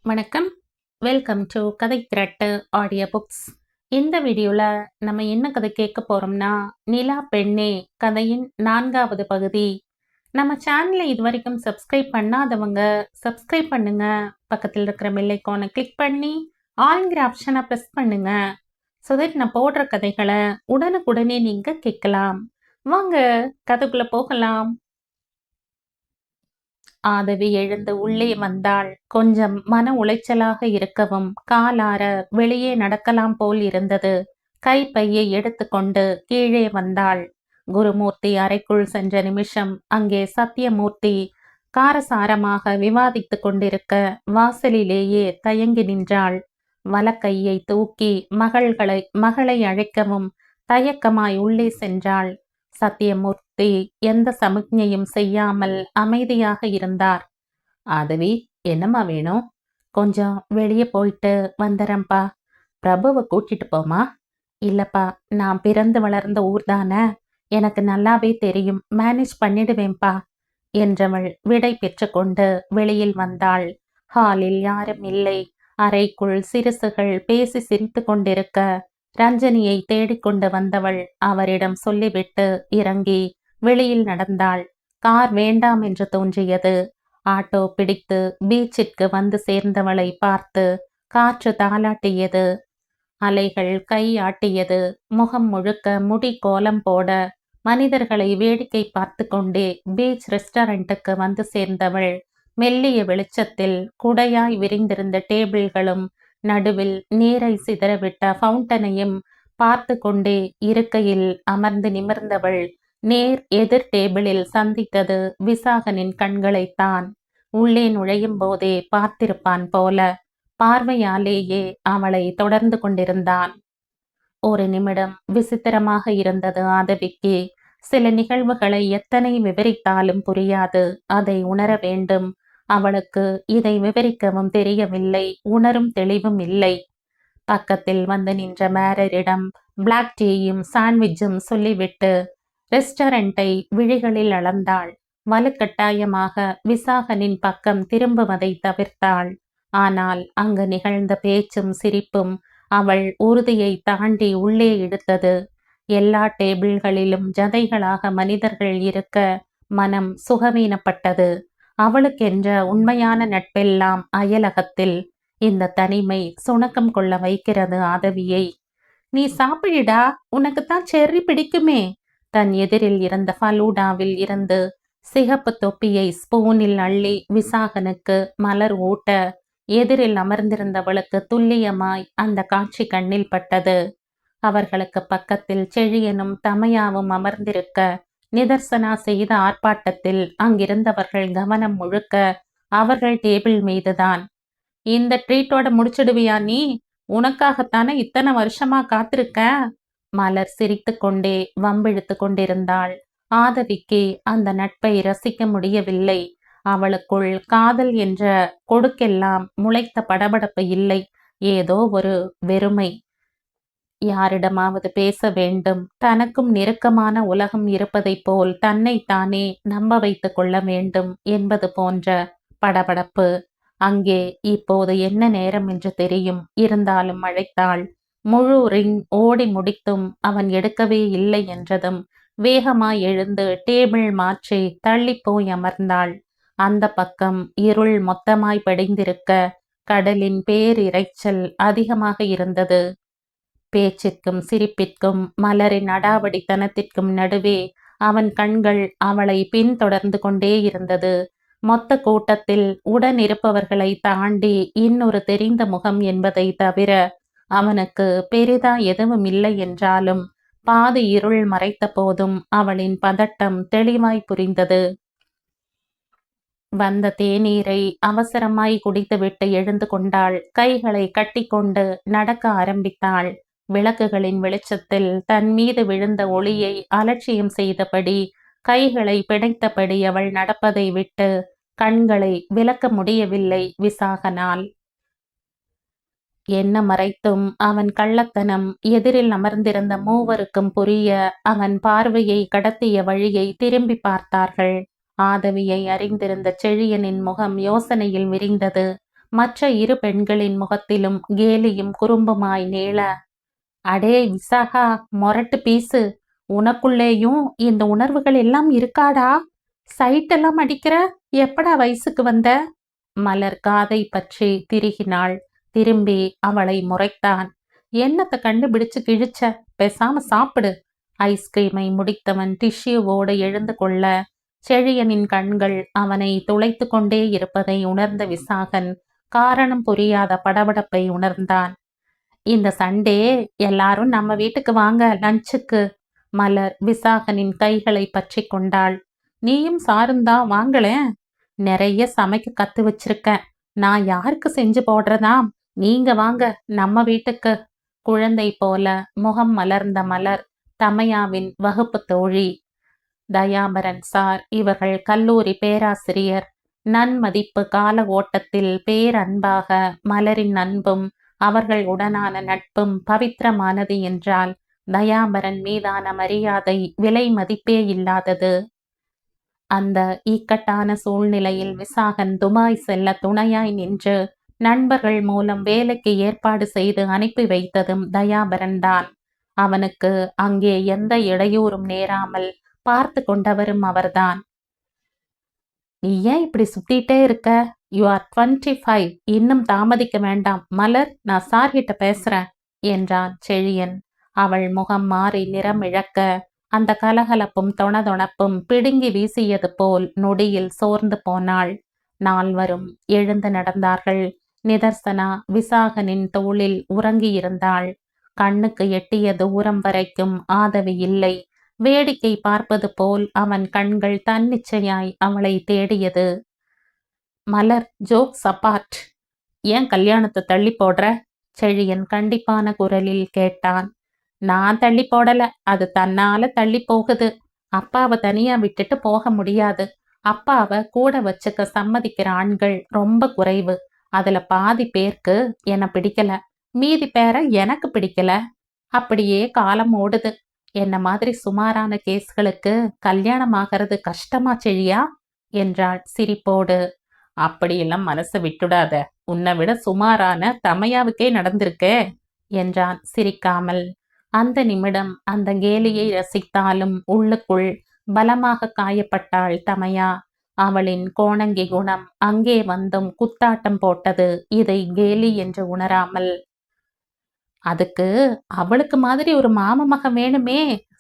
வணக்கம். Welcome to கதை திரட்டு audio books. இந்த வீடியோவில் நம்ம என்ன கதை கேட்க போகிறோம்னா, நிலா பெண்ணே கதையின் 4வது பகுதி. நம்ம சேனலை இதுவரைக்கும் சப்ஸ்கிரைப் பண்ணாதவங்க சப்ஸ்கிரைப் பண்ணுங்க. பக்கத்தில் இருக்கிற பெல் ஐகானை கிளிக் பண்ணி ஆல்ங்கிற ஆப்ஷனை ப்ரெஸ் பண்ணுங்க. ஸோ தட் நான் போடுற கதைகளை உடனுக்குடனே நீங்கள் கேட்கலாம். வாங்க கதைக்குள்ளே போகலாம். ஆதவி எழுந்து உள்ளே வந்தாள். கொஞ்சம் மன உளைச்சலாக இருக்கவும் காலார வெளியே நடக்கலாம் போல் இருந்தது. கைப்பையை எடுத்துக்கொண்டு கீழே வந்தாள். குருமூர்த்தி அறைக்குள் சென்ற நிமிஷம் அங்கே சத்தியமூர்த்தி காரசாரமாக விவாதித்துக் கொண்டிருக்க வாசலிலேயே தயங்கி நின்றாள். வலக்கையை தூக்கி மகளை அழைக்கவும் தயக்கமாய் உள்ளே சென்றாள். சத்தியமூர்த்தி எந்த சமிக்ஞையும் செய்யாமல் அமைதியாக இருந்தார். ஆதவி, என்னம்மா வேணும்? கொஞ்சம் வெளியே போயிட்டு வந்துடுறேன்ப்பா. பிரபுவை கூட்டிட்டு போமா? இல்லப்பா, நான் பிறந்து வளர்ந்த ஊர் தானே, எனக்கு நல்லாவே தெரியும், மேனேஜ் பண்ணிடுவேன்பா என்றவள் விடை பெற்றுக்கொண்டு வெளியில் வந்தாள். ஹாலில் யாரும் இல்லை. அறைக்குள் சிறுசுகள் பேசி சிரித்து கொண்டிருக்க ரஞ்சனியை தேடிக்கொண்டு வந்தவள் அவரிடம் சொல்லிவிட்டு இறங்கி வெளியில் நடந்தாள். கார் வேண்டாம் என்று தோன்றியது. ஆட்டோ பிடித்து பீச்சிற்கு வந்து சேர்ந்தவளை பார்த்து காற்று தாளாட்டியது. அலைகள் கை ஆட்டியது. முகம் முழுக்க முடி கோலம் போட மனிதர்களை வேடிக்கை பார்த்து கொண்டே பீச் ரெஸ்டாரண்ட்டுக்கு வந்து சேர்ந்தவள் மெல்லிய வெளிச்சத்தில் குடையாய் விரிந்திருந்த டேபிள்களும் நடுவில் நீரை சிதறவிட்ட ஃபவுண்டனையும் பார்த்து கொண்டே இருக்கையில் அமர்ந்து நிமிர்ந்தவள் நேர் எதிர் டேபிளில் சந்தித்தது விசாகனின் கண்களைத்தான். உள்ளே நுழையும் போதே பார்த்திருப்பான் போல பார்வையாலேயே அவளை தொடர்ந்து கொண்டிருந்தான். ஒரு நிமிடம் விசித்திரமாக இருந்தது ஆதவிக்கு. சில நிகழ்வுகளை எத்தனை விவரித்தாலும் புரியாது. அதை உணர வேண்டும். அவளுக்கு இதை விவரிக்கவும் தெரியவில்லை, உணரும் தெளிவும் இல்லை. பக்கத்தில் வந்து நின்ற மேரரிடம் பிளாக் டீயும் சாண்ட்விச்சும் சொல்லிவிட்டு ரெஸ்டாரண்டை விழிகளில் அளந்தாள். வலுக்கட்டாயமாக விசாகனின் பக்கம் திரும்புவதை தவிர்த்தாள். ஆனால் அங்கு நிகழ்ந்த பேச்சும் சிரிப்பும் அவள் உறுதியை தாண்டி உள்ளே இழுத்தது. எல்லா டேபிள்களிலும் ஜதைகளாக மனிதர்கள் இருக்க மனம் சுகவீனப்பட்டது. அவளுக்கென்ற உண்மையான நட்பெல்லாம் அயலகத்தில். இந்த தனிமை சுணக்கம் கொள்ள வைக்கிறது ஆதவியை. நீ சாப்பிடுடா, உனக்குத்தான் செர்ரி பிடிக்குமே. தன் எதிரில் இருந்த ஃபலூடாவில் இருந்து சிகப்பு தொப்பியை ஸ்பூனில் அள்ளி விசாகனுக்கு மலர் ஊட்ட எதிரில் அமர்ந்திருந்தவளுக்கு துல்லியமாய் அந்த காட்சி கண்ணில் பட்டது. அவர்களுக்கு பக்கத்தில் செழியனும் தமையாவும் அமர்ந்திருக்க நிதர்சனா செய்த ஆர்ப்பாட்டத்தில் அங்கிருந்தவர்கள் கவனம் முழுக்க அவர்கள் டேபிள் மீதுதான். இந்த ட்ரீட்டோட முடிச்சிடுவியா நீ? உனக்காகத்தானே இத்தனை வருஷமா காத்திருக்க. மலர் சிரித்து கொண்டே வம்பிழுத்து கொண்டிருந்தாள். ஆதவிக்கு அந்த நட்பை ரசிக்க முடியவில்லை. அவளுக்குள் காதல் என்ற கொடுக்கெல்லாம் முளைத்த படபடப்பு இல்லை, ஏதோ ஒரு வெறுமை. யாரிடமாவது பேச வேண்டும், தனக்கும் நெருக்கமான உலகம் இருப்பதைப் போல் தன்னை தானே நம்ப வைத்து கொள்ள வேண்டும் என்பது போன்ற படபடப்பு. அங்கே இப்போது என்ன நேரம் என்று தெரியும். இருந்தாலும் அழைத்தாள். முழு ரிங் ஓடி முடித்தும் அவன் எடுக்கவே இல்லை என்றதும் வேகமாய் எழுந்து டேபிள் மாற்றி தள்ளிப்போய் அமர்ந்தாள். அந்த பக்கம் இருள் மொத்தமாய் படிந்திருக்க கடலின் பேரிரைச்சல் அதிகமாக இருந்தது. பேச்சிற்கும் சிரிப்பிற்கும் மலரின் அடாவடித்தனத்திற்கும் நடுவே அவன் கண்கள் அவளை பின்தொடர்ந்து கொண்டே இருந்தது. மொத்த கூட்டத்தில் உடன் இருப்பவர்களை தாண்டி இன்னொரு தெரிந்த முகம் என்பதை தவிர அவனுக்கு பெரிதா எதுவும் இல்லை என்றாலும் பாதி இருள் மறைத்த போதும் அவளின் பதட்டம் தெளிவாய் புரிந்தது. வந்த தேநீரை அவசரமாய் குடித்துவிட்டு எழுந்து கொண்டாள். கைகளை கட்டிக்கொண்டு நடக்க ஆரம்பித்தாள். விளக்குகளின் வெளிச்சத்தில் தன் மீது விழுந்த ஒளியை அலட்சியம் செய்தபடி கைகளை பிணைத்தபடி அவள் நடப்பதை விட்டு கண்களை விலக்க முடியவில்லை விசாகனால். என்ன மறைத்தும் அவன் கள்ளத்தனம் எதிரில் அமர்ந்திருந்த மூவருக்கும் புரிய அவன் பார்வையை கடத்திய வழியை திரும்பி பார்த்தார்கள். ஆதவியை அறிந்திருந்த செழியனின் முகம் யோசனையில் விரிந்தது. மற்ற இரு பெண்களின் முகத்திலும் கேலியும் குறும்புமாய் நீள, அடே விசாகா, மொரட்டு பீசு, உனக்குள்ளேயும் இந்த உணர்வுகள் எல்லாம் இருக்காடா? சைட்டெல்லாம் அடிக்கிற? எப்படா வயசுக்கு வந்த? மலர் காதை பற்றி திருகினாள். திரும்பி அவளை முறைத்தான். என்னத்தை கண்டுபிடிச்சு கிழிச்ச? பேசாம சாப்பிடு. ஐஸ்கிரீமை முடித்தவன் டிஷ்யூவோடு எழுந்து கொள்ள, செழியனின் கண்கள் அவனை துளைத்து கொண்டே இருப்பதை உணர்ந்த விசாகன் காரணம் புரியாத படபடப்பை உணர்ந்தான். இந்த சண்டே எல்லாரும் நம்ம வீட்டுக்கு வாங்க லஞ்சுக்கு. மலர் விசாகனின் கைகளை பற்றி கொண்டாள். நீயும் சாருந்தா வாங்களேன். நிறைய சமைக்க கத்து வச்சிருக்கேன். நான் யாருக்கு செஞ்சு போடுறதாம்? நீங்க வாங்க நம்ம வீட்டுக்கு. குழந்தை போல முகம் மலர்ந்த மலர் தமையாவின் வகுப்பு தோழி. தயாபரன் சார் இவர்கள் கல்லூரி பேராசிரியர். நன்மதிப்பு கால ஓட்டத்தில் பேரன்பாக மலரின் அன்பும் அவர்கள் உடனான நட்பும் பவித்திரமானது என்றால் தயாபரன் மீதான மரியாதை விலை மதிப்பே இல்லாதது. அந்த இக்கட்டான சூழ்நிலையில் விசாகன் துபாய் செல்ல துணையாய் நின்று நண்பர்கள் மூலம் வேலைக்கு ஏற்பாடு செய்து அனுப்பி வைத்ததும் தயாபரன் தான். அவனுக்கு அங்கே எந்த இடையூறும் நேராமல் பார்த்து கொண்டவரும் அவர்தான். நீ ஏன் இப்படி சுத்திட்டே இருக்க? You are 25. இன்னும் தாமதிக்க வேண்டாம் மலர், நான் சார்கிட்ட பேசுறேன் என்றான் செழியன். அவள் முகம் மாறி நிறம் இழக்க, அந்த கலகலப்பும் தொணதொணப்பும் பிடுங்கி வீசியது போல் நொடியில் சோர்ந்து போனாள். நால்வரும் எழுந்து நடந்தார்கள். நிதர்சனா விசாகனின் தோளில் உறங்கியிருந்தாள். கண்ணுக்கு எட்டிய தூரம் வரைக்கும் ஆதவி இல்லை. வேடிக்கை பார்ப்பது போல் அவன் கண்கள் தன்னிச்சையாய் அவளை தேடியது. மலர், ஜோக்ஸ் அப்பார்ட், ஏன் கல்யாணத்தை தள்ளி போடுற? செழியன் கண்டிப்பான குரலில் கேட்டான். நான் தள்ளி போடல, அது தன்னால தள்ளி போகுது. அப்பாவை தனியா விட்டுட்டு போக முடியாது. அப்பாவை கூட வச்சுக்க சம்மதிக்கிற ஆண்கள் ரொம்ப குறைவு. அதுல பாதி பேருக்கு என்ன பிடிக்கல, மீதி பேரை எனக்கு பிடிக்கல. அப்படியே காலம் ஓடுது. என்ன மாதிரி சுமாரான கேஸ்களுக்கு கல்யாணம் ஆகிறது கஷ்டமா செழியா என்றாள் சிரிப்போடு. அப்படியெல்லாம் மனசை விட்டுடாத. உன்னை விட சுமாரான தமையாவுக்கே நடந்திருக்கே என்றான் சிரிக்காமல். அந்த நிமிடம் அந்த கேலியை ரசித்தாலும் உள்ளுக்குள் பலமாக காயப்பட்டாள் தமையா. அவளின் கோணங்கி குணம் அங்கே வந்தும் குத்தாட்டம் போட்டது இதை கேலி என்று உணராமல். அதுக்கு அவளுக்கு மாதிரி ஒரு மாமமக வேணுமே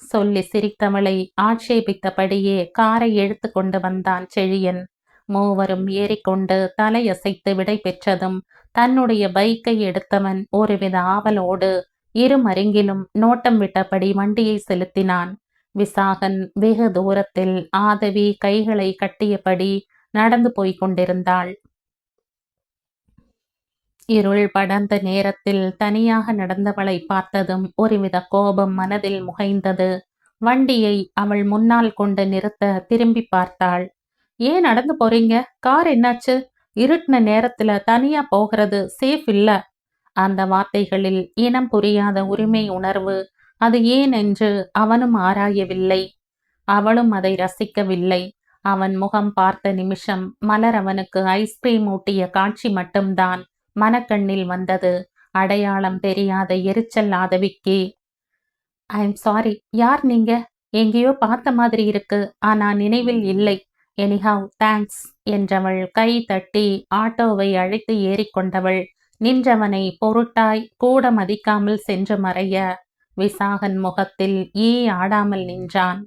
சொல்லி சிரித்தவளை ஆட்சேபித்தபடியே காரை இழுத்து கொண்டு வந்தான் செழியன். மூவரும் ஏறிக்கொண்டு தலையசைத்து விடை பெற்றதும் தன்னுடைய பைக்கை எடுத்தவன் ஒருவித ஆவலோடு இருமருங்கிலும் நோட்டம் விட்டபடி வண்டியை செலுத்தினான். விசாகன் வெகு தூரத்தில் ஆதவி கைகளை கட்டியபடி நடந்து போய்க் கொண்டிருந்தாள். இருள் படர்ந்த நேரத்தில் தனியாக நடந்தவளை பார்த்ததும் ஒருவித கோபம் மனதில் முகைந்தது. வண்டியை அவள் முன்னால் கொண்டு நிறுத்த திரும்பி பார்த்தாள். ஏன் நடந்து போறீங்க? கார் என்னாச்சு? இருட்டின நேரத்துல தனியா போகிறது சேஃப் இல்ல. அந்த வார்த்தைகளில் இனம் புரியாத உரிமை உணர்வு. அது ஏன் என்று அவனும் ஆராயவில்லை. அவளும் அதை ரசிக்கவில்லை. அவன் முகம் பார்த்த நிமிஷம் மலர் அவனுக்கு ஐஸ்கிரீம் ஊட்டிய காட்சி மட்டும்தான் மனக்கண்ணில் வந்தது. அடையாளம் தெரியாத எரிச்சல் ஆதவிக்கு. I am sorry. யார் நீங்க? எங்கேயோ பார்த்த மாதிரி இருக்கு, ஆனா நினைவில் இல்லை. எனிஹவ் தேங்க்ஸ் என்றவள் கை தட்டி ஆட்டோவை அழைத்து ஏறிக்கொண்டவள் நின்றவனை பொருட்டாய் கூட மதிக்காமல் சென்று மறைய விசாகன் முகத்தில் ஈ ஆடாமல் நின்றான்.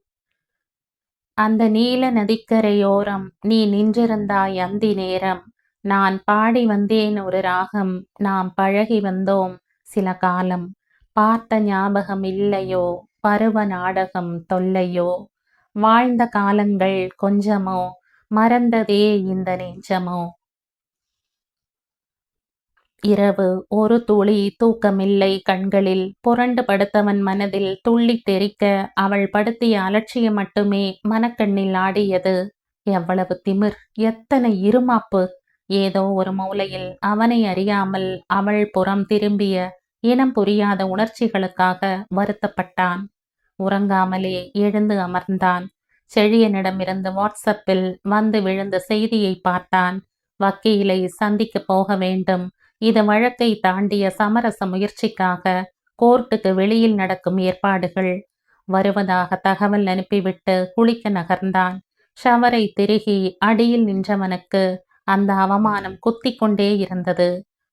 அந்த நீல நதிக்கரையோரம் நீ நின்றிருந்தாய் அந்தி நேரம். நான் பாடி வந்தேன் ஒரு ராகம். நாம் பழகி வந்தோம் சில காலம். பார்த்த ஞாபகம் இல்லையோ, பருவ நாடகம் தொல்லையோ. வாழ்ந்த காலங்கள் கொஞ்சமோ, மறந்ததே இந்த நெஞ்சமோ. இரவு ஒரு துளி தூக்கமில்லை கண்களில். புரண்டு படுத்தவன் மனதில் துள்ளி தெறிக்க அவள் படுத்திய அலட்சியம் மட்டுமே மனக்கண்ணில் ஆடியது. எவ்வளவு திமிர், எத்தனை இருமாப்பு! ஏதோ ஒரு மூலையில் அவனை அறியாமல் அவள் புறம் திரும்பிய இனம் புரியாத உணர்ச்சிகளுக்காக வருத்தப்பட்டான். உறங்காமலே எழுந்து அமர்ந்தான். செழியனிடமிருந்து வாட்ஸ்அப்பில் வந்து விழுந்த செய்தியை பார்த்தான். வக்கீலை சந்திக்க போக வேண்டும். இது வழக்கை தாண்டிய சமரச முயற்சிக்காக கோர்ட்டுக்கு வெளியில் நடக்கும் ஏற்பாடுகள். வருவதாக தகவல் அனுப்பிவிட்டு குளிக்க நகர்ந்தான். ஷவரை திருகி அடியில் நின்றவனுக்கு அந்த அவமானம் குத்திக் கொண்டே இருந்தது.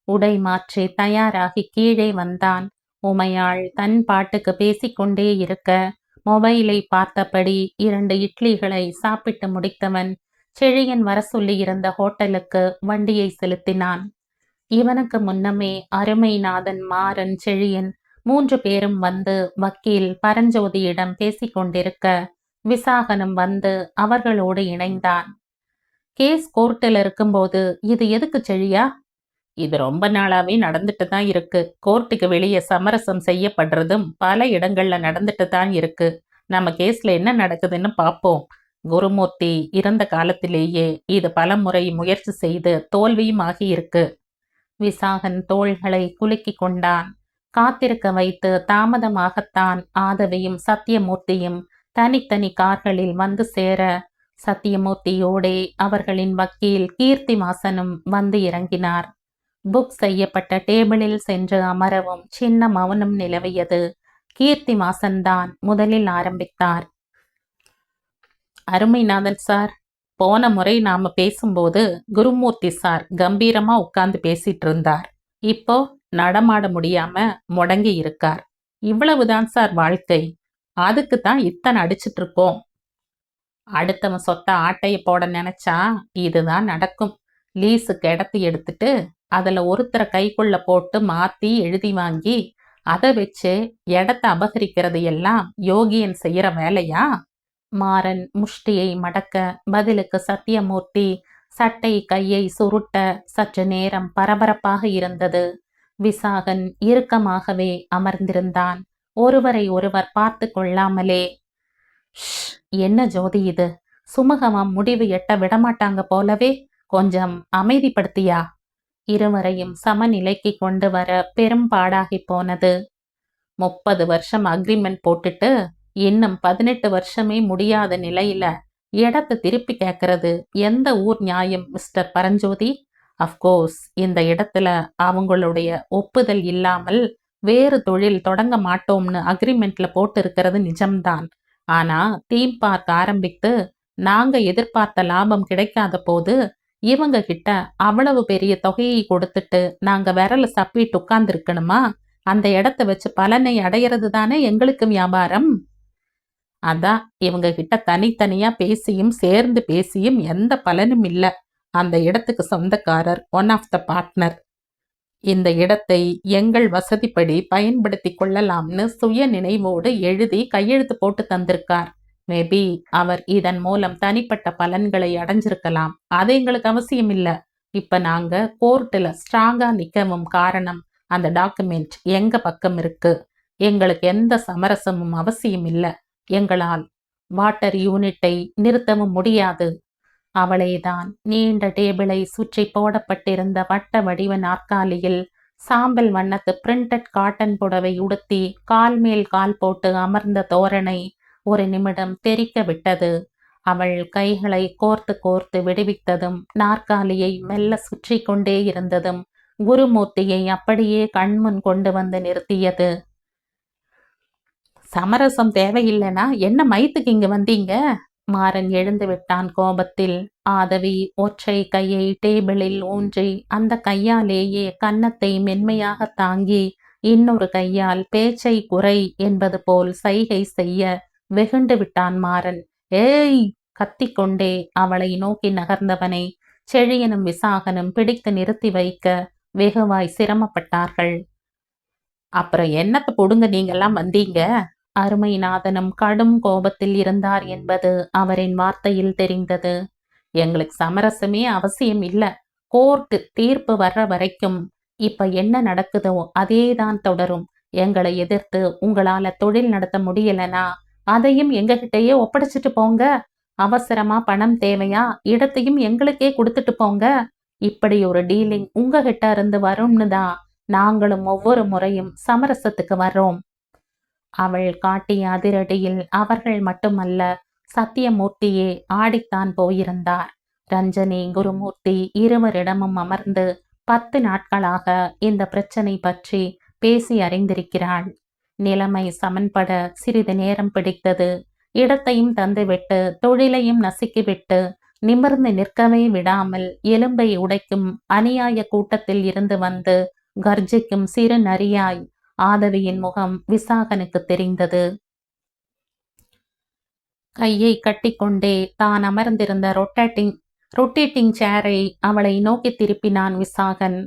உடை மாற்றி தயாராகி கீழே வந்தான். உமையாள் தன் பாட்டுக்கு பேசிக்கொண்டே இருக்க மொபைலை பார்த்தபடி 2 இட்லிகளை சாப்பிட்டு முடித்தவன் செழியன் வர சொல்லியிருந்த ஹோட்டலுக்கு வண்டியை செலுத்தினான். இவனுக்கு முன்னமே அருமைநாதன், மாறன், செழியன் 3 பேரும் வந்து வக்கீல் பரஞ்சோதியிடம் பேசிக்கொண்டிருக்க விசாகனும் வந்து அவர்களோடு இணைந்தான். கேஸ் கோர்ட்டில் இருக்கும்போது இது எதுக்கு செழியா? இது ரொம்ப நாளாவே நடந்துட்டு தான் இருக்கு. கோர்ட்டுக்கு வெளியே சமரசம் செய்யப்படுறதும் பல இடங்கள்ல நடந்துட்டு தான் இருக்கு. நம்ம கேஸ்ல என்ன நடக்குதுன்னு பார்ப்போம். குருமூர்த்தி இறந்த காலத்திலேயே இது பல முறை முயற்சி செய்து தோல்வியும் ஆகியிருக்கு. விசாகன் தோள்களை குலுக்கி கொண்டான். காத்திருக்க வைத்து தாமதமாகத்தான் ஆதவியும் சத்தியமூர்த்தியும் தனித்தனி கார்களில் வந்து சேர சத்தியமூர்த்தியோடே அவர்களின் வக்கீல் கீர்த்திவாசனும் வந்து இறங்கினார். புக் செய்யப்பட்ட டேபிளில் சென்று அமரவும் சின்ன மௌனம் நிலவியது. கீர்த்திவாசன் தான் முதலில் ஆரம்பித்தார். அருமைநாதன் சார், போன முறை நாம பேசும்போது குருமூர்த்தி சார் கம்பீரமா உட்கார்ந்து பேசிட்டு இருந்தார். இப்போ நடமாட முடியாம முடங்கி இருக்கார். இவ்வளவுதான் சார் வாழ்க்கை. அதுக்கு தான் இத்தனை அடிச்சிட்டு இருக்கோம். அடுத்தவன் சொத்தை ஆட்டைய போட நினைச்சா இதுதான் நடக்கும். லீஸுக்கு இடத்து எடுத்துட்டு அதுல ஒருத்தரை கைக்குள்ள போட்டு மாத்தி எழுதி வாங்கி அதை வச்சு இடத்த அபகரிக்கிறது எல்லாம் யோகியன் செய்யற வேலையா? மாறன் முஷ்டியை மடக்க பதிலுக்கு சத்தியமூர்த்தி சட்டை கையை சுருட்ட சற்று நேரம் பரபரப்பாக இருந்தது. விசாகன் இறுக்கமாகவே அமர்ந்திருந்தான். ஒருவரை ஒருவர் பார்த்து கொள்ளாமலே. என்ன ஜோதி இது? சுமூகமாம் முடிவு எட்ட விடமாட்டாங்க போலவே. கொஞ்சம் அமைதிப்படுத்தியா? இருவரையும் சமநிலைக்கு கொண்டு வர பெரும்பாடாகி போனது. 30 வருஷம் அக்ரிமெண்ட் போட்டுட்டு இன்னும் 18 வருஷமே முடியாத நிலையில இடத்தை திருப்பி கேட்கறது எந்த ஊர் நியாயம் மிஸ்டர் பரஞ்சோதி? அஃப்கோர்ஸ் இந்த இடத்துல அவங்களுடைய ஒப்புதல் இல்லாமல் வேறு தொழில் தொடங்க மாட்டோம்னு அக்ரிமெண்ட்ல போட்டு இருக்கிறது நிஜம்தான். ஆனா தீம் பார்க் ஆரம்பித்து நாங்க எதிர்பார்த்த லாபம் கிடைக்காத போது இவங்க கிட்ட அவ்வளவு பெரிய தொகையை கொடுத்துட்டு நாங்க விரல சப்பிட்டு உட்கார்ந்து இருக்கணுமா? அந்த இடத்த வச்சு பலனை அடையிறது தானே எங்களுக்கு வியாபாரம். அதான் இவங்க கிட்ட தனித்தனியா பேசியும் சேர்ந்து பேசியும் எந்த பலனும் இல்ல. அந்த இடத்துக்கு சொந்தக்காரர் ஒன் ஆஃப் த பார்ட்னர் இந்த இடத்தை எங்கள் வசதிப்படி பயன்படுத்தி கொள்ளலாம்னு சுய நினைவோடு எழுதி கையெழுத்து போட்டு தந்திருக்கார். மேபி அவர் இதன் மூலம் தனிப்பட்ட பலன்களை அடைஞ்சிருக்கலாம். அது எங்களுக்கு அவசியம் இல்ல. இப்ப நாங்க கோர்ட்டுல ஸ்ட்ராங்கா நிக்கவும் காரணம் அந்த டாக்குமெண்ட் எங்க பக்கம் இருக்கு. எங்களுக்கு எந்த சமரசமும் அவசியம் இல்ல. எங்களால் வாட்டர் யூனிட்டை நிறுத்தவும் முடியாது. அவளைதான் நீண்ட டேபிளை சுற்றி போடப்பட்டிருந்த வட்ட வடிவ நாற்காலியில் சாம்பல் வண்ணத்து பிரிண்டட் காட்டன் புடவை உடுத்தி கால் மேல் கால் போட்டு அமர்ந்த தோரணை ஒரு நிமிடம் தெறிக்க விட்டது. அவள் கைகளை கோர்த்து கோர்த்து விடுவித்ததும் நாற்காலியை மெல்ல சுற்றி கொண்டே இருந்ததும் குருமூர்த்தியை அப்படியே கண்முன் கொண்டு வந்து நிறுத்தியது. சமரசம் தேவையில்லைனா என்ன மயத்துக்கு இங்க வந்தீங்க? மாறன் எழுந்து விட்டான் கோபத்தில். ஆதவி ஒற்றை கையை டேபிளில் ஊன்றி அந்த கையாலேயே கன்னத்தை மென்மையாக தாங்கி இன்னொரு கையால் பேச்சை குறை என்பது போல் சைகை செய்ய வெகுண்டு விட்டான் மாறன். ஏய்! கத்திக்கொண்டே அவளை நோக்கி நகர்ந்தவனை செழியனும் விசாகனும் பிடித்து நிறுத்தி வைக்க வெகுவாய் சிரமப்பட்டார்கள். அப்புறம் என்னத்தை பொடுங்க நீங்கெல்லாம் வந்தீங்க? அருமைநாதனும் கடும் கோபத்தில் இருந்தார் என்பது அவரின் வார்த்தையில் தெரிந்தது. எங்களுக்கு சமரசமே அவசியம் இல்ல. கோர்ட்டு தீர்ப்பு வர்ற வரைக்கும் இப்ப என்ன நடக்குதோ அதேதான் தொடரும். எங்களை எதிர்த்து உங்களால தொழில் நடத்த முடியலனா அதையும் எங்ககிட்டயே ஒப்படைச்சிட்டு போங்க. அவசரமா பணம் தேவையா? இடத்தையும் எங்களுக்கே கொடுத்துட்டு போங்க. இப்படி ஒரு டீலிங் உங்ககிட்ட இருந்து வரும்னு தான் நாங்களும் ஒவ்வொரு முறையும் சமரசத்துக்கு வர்றோம். அவள் காட்டிய அதிரடியில் அவர்கள் மட்டுமல்ல, சத்தியமூர்த்தியே ஆடித்தான் போயிருந்தார். ரஞ்சனி, குருமூர்த்தி இருவரிடமும் அமர்ந்து 10 நாட்களாக இந்த பிரச்சனை பற்றி பேசி அறிந்திருக்கிறாள். நிலைமை சமன்பட சிறிது நேரம் பிடித்தது. இடத்தையும் தந்துவிட்டு தொழிலையும் நசுக்கிவிட்டு நிமிர்ந்து நிற்கவே விடாமல் எலும்பை உடைக்கும் அநியாய கூட்டத்தில் இருந்து வந்து கர்ஜிக்கும் சிறு நரியாய் ஆதவியின் முகம் விசாகனுக்கு தெரிந்தது. கையை கட்டிக்கொண்டே தான் அமர்ந்திருந்த ரொட்டேட்டிங் சேரை அவளை நோக்கி திருப்பினான் விசாகன்.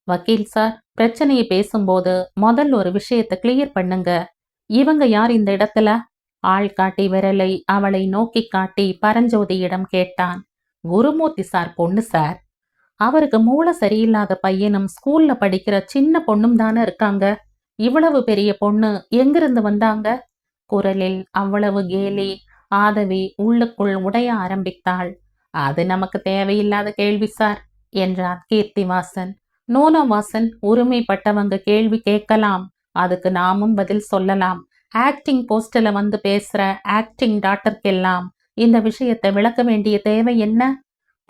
வக்கீல் சார், பிரச்சனையை பேசும்போது முதல் ஒரு விஷயத்தை கிளியர் பண்ணுங்க. இவங்க யார் இந்த இடத்துல? ஆள் காட்டி விரலை அவளை நோக்கி காட்டி பரஞ்சோதியிடம் கேட்டான். குருமூர்த்தி சார் பொண்ணு சார். அவருக்கு மூளை சரியில்லாத பையனும் ஸ்கூல்ல படிக்கிற சின்ன பொண்ணும் தானே இருக்காங்க. இவ்வளவு பெரிய பொண்ணு எங்கிருந்து வந்தாங்க? குரலில் அவ்வளவு கேலி. ஆதவி உள்ளுக்குள் உடைய ஆரம்பித்தாள். அது நமக்கு தேவையில்லாத கேள்வி சார் என்றான் கீர்த்திவாசன். நோனோ வாசன், உரிமைப்பட்டவங்க கேள்வி கேட்கலாம், அதுக்கு நாமும் பதில் சொல்லலாம். ஆக்டிங் போஸ்ட்ல வந்து பேசுற ஆக்டிங் டாக்டருக்கெல்லாம் இந்த விஷயத்தை விளக்க வேண்டிய தேவை என்ன?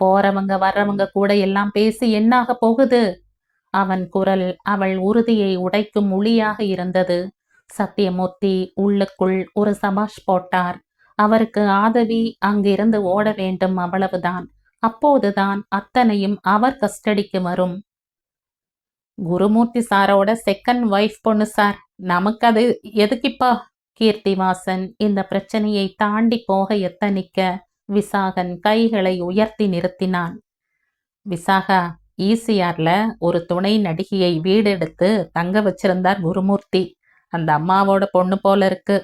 போறவங்க வர்றவங்க கூட எல்லாம் பேசி என்னாக போகுது? அவன் குரல் அவள் உறுதியை உடைக்கும் ஒளியாக இருந்தது. சத்தியமூர்த்தி உள்ளுக்குள் ஒரு சபாஷ் போட்டார். அவருக்கு ஆதவி அங்கிருந்து ஓட வேண்டும், அவ்வளவுதான். அப்போதுதான் அத்தனையும் அவர் கஸ்டடிக்கு வரும். குருமூர்த்தி சாரோட செகண்ட் ஒய்ஃப் பொண்ணு சார், நமக்கு அது எதுக்கிப்பா? கீர்த்திவாசன் இந்த பிரச்சனையை தாண்டி போக எத்தனிக்க விசாகன் கைகளை உயர்த்தி நிறுத்தினான். விசாகா, ஈசிஆர்ல ஒரு துணை நடிகையை வீடெடுத்து தங்க வச்சிருந்தார் குருமூர்த்தி. அந்த அம்மாவோட பொண்ணு போல இருக்கு.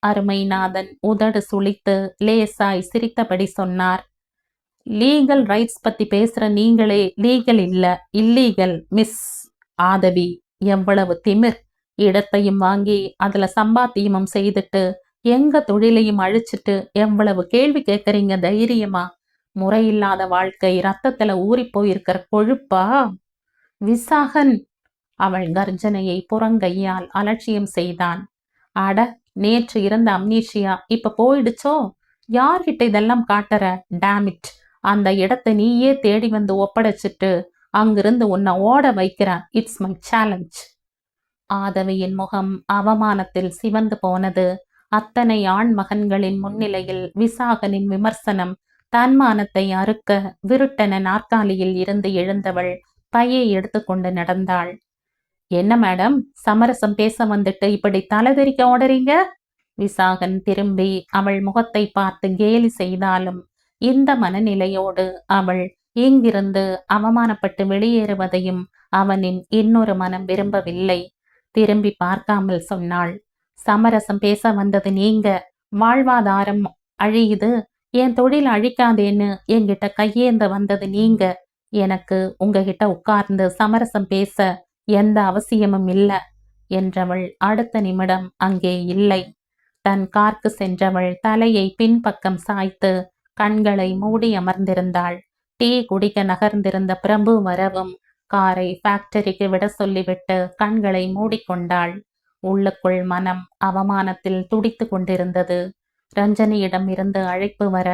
அருமைநாதன் உதடு சுளித்து லேசாய் சிரித்தபடி சொன்னார். லீகல் ரைட்ஸ் பத்தி பேசுற நீங்களே லீகல் இல்ல, இல்லீகல் மிஸ் ஆதவி. எவ்வளவு திமிர்! இடத்தையும் வாங்கி அதுல சம்பாத்தியமும் செய்துட்டு எங்க தொழிலையும் அழிச்சிட்டு எவ்வளவு கேள்வி கேட்கறீங்க தைரியமா? முறையில்லாத வாழ்க்கை ரத்தத்துல ஊறி போயிருக்கிற கொழுப்பா? விசாகன்! அவள் கர்ஜனையை புறங்கையால் அலட்சியம் செய்தான். அட, நேற்று இருந்த அம்னீஷியா இப்ப போயிடுச்சோ? யார்கிட்ட இதெல்லாம் காட்டுற? டேமிட்! அந்த இடத்தை நீயே தேடி வந்து ஒப்படைச்சிட்டு அங்கிருந்து உன்னை ஓட வைக்கிற. It's my challenge. ஆதவியின் முகம் அவமானத்தில் சிவந்து போனது. அத்தனை ஆண் மகன்களின் முன்னிலையில் விசாகனின் விமர்சனம் தன்மானத்தை அறுக்க விருட்டன நாற்காலியில் இருந்து எழுந்தவள் பையை எடுத்துக்கொண்டு நடந்தாள். என்ன மேடம், சமரசம் பேச வந்துட்டு இப்படி தலைதெறிக்க ஓடுறீங்க? விசாகன் திரும்பி அவள் முகத்தை பார்த்து கேலி செய்தாலும் இந்த மனநிலையோடு அவள் இங்கிருந்து அவமானப்பட்டு வெளியேறுவதையும் அவனின் இன்னொரு மனம் விரும்பவில்லை. திரும்பி பார்க்காமல் சொன்னாள். சமரசம் பேச வந்தது நீங்க, வாழ்வாதாரம் அழியுது, என் தொழில் அழிக்காதேன்னு என்கிட்ட கையேந்த வந்தது நீங்க. எனக்கு உங்ககிட்ட உட்கார்ந்து சமரசம் பேச எந்த அவசியமும் இல்லை என்றவள் அடுத்த நிமிடம் அங்கே இல்லை. தன் கார்க்கு சென்றவள் தலையை பின்பக்கம் சாய்த்து கண்களை மூடி அமர்ந்திருந்தாள். டீ குடிக்க நகர்ந்திருந்த பிரபு வரவும் காரை ஃபேக்டரிக்கு விட சொல்லிவிட்டு கண்களை மூடிக்கொண்டாள். உள்ளுக்குள் மனம் அவமானத்தில் துடித்து கொண்டிருந்தது. ரஞ்சனியிடம் இருந்து அழைப்பு வர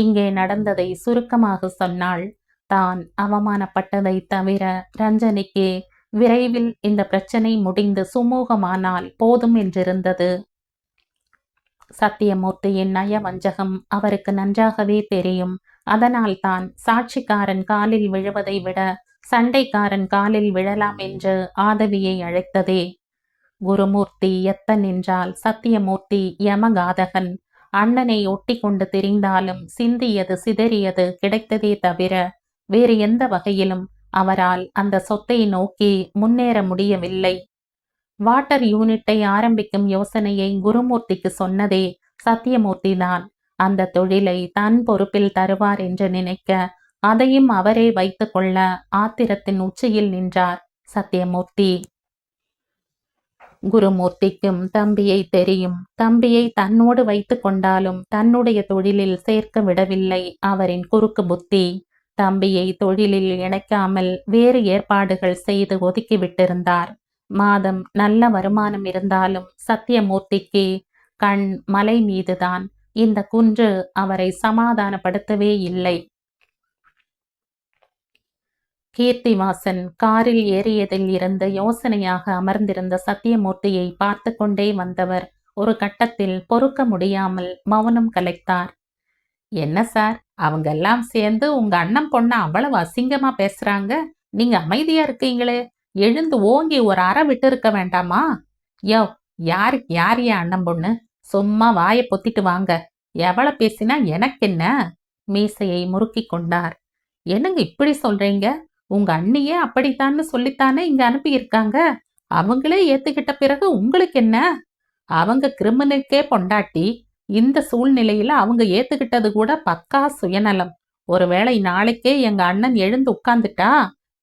இங்கே நடந்ததை சுருக்கமாக சொன்னாள். தான் அவமானப்பட்டதை தவிர ரஞ்சனிக்கு விரைவில் இந்த பிரச்சனை முடிந்து சுமூகமானால் போதும் என்றிருந்தது. சத்தியமூர்த்தியின் நயவஞ்சகம் அவருக்கு நன்றாகவே தெரியும். அதனால் தான் சாட்சிக்காரன் காலில் விழுவதை விட சண்டைக்காரன் காலில் விழலாம் என்று ஆதவியை அழைத்ததே. குருமூர்த்தி எத்தன் என்றால் சத்தியமூர்த்தி யமகாதகன். அண்ணனை ஒட்டி கொண்டு திரிந்தாலும் சிந்தியது சிதறியது கிடைத்ததே தவிர வேறு எந்த வகையிலும் அவரால் அந்த சொத்தை நோக்கி முன்னேற முடியவில்லை. வாட்டர் யூனிட்டை ஆரம்பிக்கும் யோசனையை குருமூர்த்திக்கு சொன்னதே சத்தியமூர்த்தி தான். அந்த தொழிலை தன் பொறுப்பில் தருவார் என்று நினைக்க அதையும் அவரே வைத்து கொள்ள ஆத்திரத்தின் உச்சியில் நின்றார் சத்தியமூர்த்தி. குருமூர்த்திக்கும் தம்பியை தெரியும். தம்பியை தன்னோடு வைத்து கொண்டாலும் தன்னுடைய தொழிலில் சேர்க்க விடவில்லை அவரின் குறுக்கு புத்தி. தம்பியை தொழிலில் இணைக்காமல் வேறு ஏற்பாடுகள் செய்து ஒதுக்கிவிட்டிருந்தார். மாதம் நல்ல வருமானம் இருந்தாலும் சத்தியமூர்த்திக்கு கண் மலை மீதுதான். இந்த குன்று அவரை சமாதானப்படுத்தவே இல்லை. கீர்த்திவாசன் காரில் ஏறியதில் இருந்து யோசனையாக அமர்ந்திருந்த சத்தியமூர்த்தியை பார்த்து கொண்டே வந்தவர் ஒரு கட்டத்தில் பொறுக்க முடியாமல் மௌனம் கலைத்தார். என்ன சார், அவங்க எல்லாம் சேர்ந்து உங்க அண்ணன் பொண்ண அவ்வளவு அசிங்கமா பேசுறாங்க, நீங்க அமைதியா இருக்கீங்களே, எழுந்து ஓங்கி ஒரு அறை விட்டு இருக்க வேண்டாமா? யோ, யாருக்கு யார் என் அண்ணன் பொண்ணு? சும்மா வாயை பொத்திட்டு வாங்க, எவ்வளவு பேசினா எனக்கு என்ன? மீசையை முறுக்கி கொண்டார். என்னங்க இப்படி சொல்றீங்க? உங்க அண்ணியே அப்படித்தான்னு சொல்லித்தானே இங்க அனுப்பியிருக்காங்க. அவங்களே ஏத்துக்கிட்ட பிறகு உங்களுக்கு என்ன? அவங்க கிரிமினலுக்கே பொண்டாட்டி. இந்த சூழ்நிலையில அவங்க ஏத்துக்கிட்டது கூட பக்கா சுயநலம். ஒருவேளை நாளைக்கே எங்க அண்ணன் எழுந்து உட்கார்ந்துட்டா